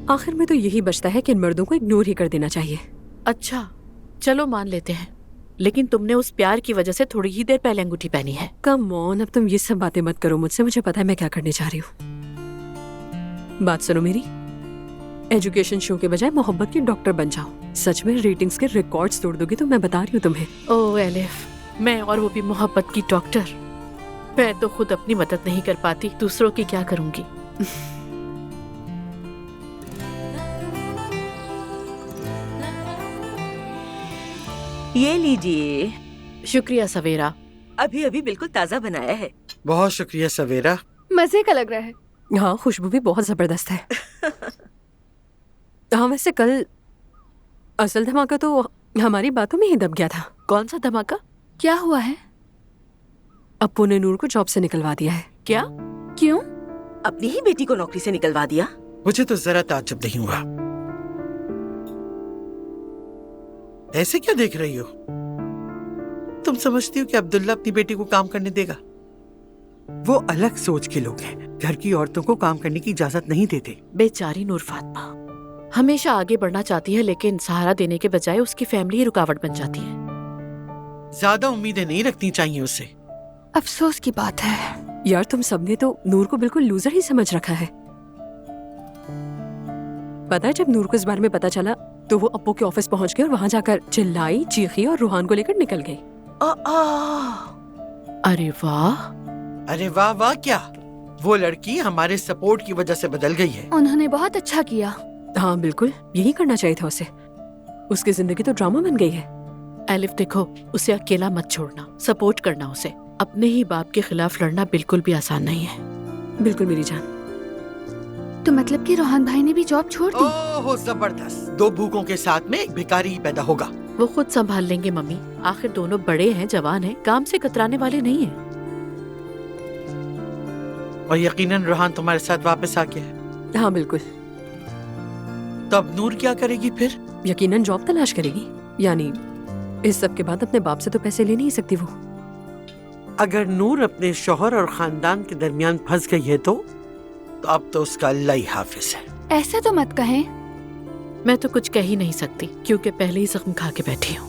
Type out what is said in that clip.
آخر میں تو یہی بچتا ہے کہ ان مردوں کو اگنور ہی کر دینا چاہیے. اچھا چلو مان لیتے ہیں، لیکن تم نے اس پیار کی وجہ سے تھوڑی ہی دیر پہلے انگوٹھی پہنی ہے. کم آن، اب تم یہ سب باتیں مت کرو مجھ سے، مجھے پتا ہے میں کیا کرنے جا رہی ہوں. بات سنو میری، ایجوکیشن شو کے بجائے محبت کی ڈاکٹر بن جاؤ. سچ میں ریٹنگز کے ریکارڈز توڑ دو گی تو میں بتا رہی ہوں تمہیں. او ایلف، میں اور وہ بھی محبت کی ڈاکٹر. میں تو خود اپنی مدد نہیں کر پاتی، دوسروں کی کیا کروں گی. یہ لیجیے. شکریہ سویرا. ابھی بالکل تازہ بنایا ہے. بہت شکریہ سویرا. مزے کا لگ رہا ہے. ہاں خوشبو بھی بہت زبردست ہے. ہاں ویسے کل اصل دھماکہ تو ہماری باتوں میں ہی دب گیا تھا. کون سا دھماکہ؟ کیا ہوا ہے؟ ابو نے نور کو جاب سے نکلوا دیا ہے. کیا؟ کیوں؟ اپنی ہی بیٹی کو نوکری سے نکلوا دیا؟ مجھے تو ذرا تعجب نہیں ہوا. ایسے کیا دیکھ رہی ہو؟ تم سمجھتی ہو کہ عبداللہ اپنی بیٹی کو کام کرنے دے گا؟ وہ الگ سوچ کے لوگ ہیں، گھر کی عورتوں کو کام کرنے کی اجازت نہیں دیتے. بیچاری نور فاطمہ ہمیشہ آگے بڑھنا چاہتی ہے، لیکن سہارا دینے کے بجائے اس کی فیملی ہی رکاوٹ بن جاتی ہے. زیادہ امیدیں نہیں رکھنی چاہیے اسے. افسوس کی بات ہے. یار تم سب نے تو نور کو بالکل لوزر ہی سمجھ رکھا ہے. پتا ہے جب نور کو اس بارے میں پتا چلا تو وہ ابو کے آفس پہنچ گئی اور وہاں جا کر چلائی چیخی اور روحان کو لے کر نکل گئی. ارے واہ. ارے واہ واہ کیا! وہ لڑکی ہمارے سپورٹ کی وجہ سے بدل گئی ہے. انہوں نے بہت اچھا کیا. ہاں بالکل یہی کرنا چاہیے تھا اسے. اس کی زندگی تو ڈرامہ بن گئی ہے. ایلف دیکھو، اسے اکیلا مت چھوڑنا، سپورٹ کرنا اسے. اپنے ہی باپ کے خلاف لڑنا بالکل بھی آسان نہیں ہے. بالکل میری جان. تو مطلب کہ روحان بھائی نے بھی جاب چھوڑ دی؟ اوہ زبردست! 2 بھوکوں کے ساتھ میں ایک بھکاری ہی پیدا ہوگا. وہ خود سنبھال لیں گے ممی، آخر دونوں بڑے ہیں، جوان ہیں، کام سے کترانے والے نہیں ہیں. اور یقیناً روحان تمہارے ساتھ واپس آ گیا ہے. ہاں بالکل. تو اب نور کیا کرے گی پھر؟ یقیناً جاب تلاش کرے گی. یعنی اس سب کے بعد اپنے باپ سے تو پیسے لے نہیں سکتی وہ. اگر نور اپنے شوہر اور خاندان کے درمیان پھنس گئی ہے تو اب تو اس کا اللہ ہی حافظ ہے. ایسا تو مت کہیں. میں تو کچھ کہہ ہی نہیں سکتی کیونکہ پہلے ہی زخم کھا کے بیٹھی ہوں.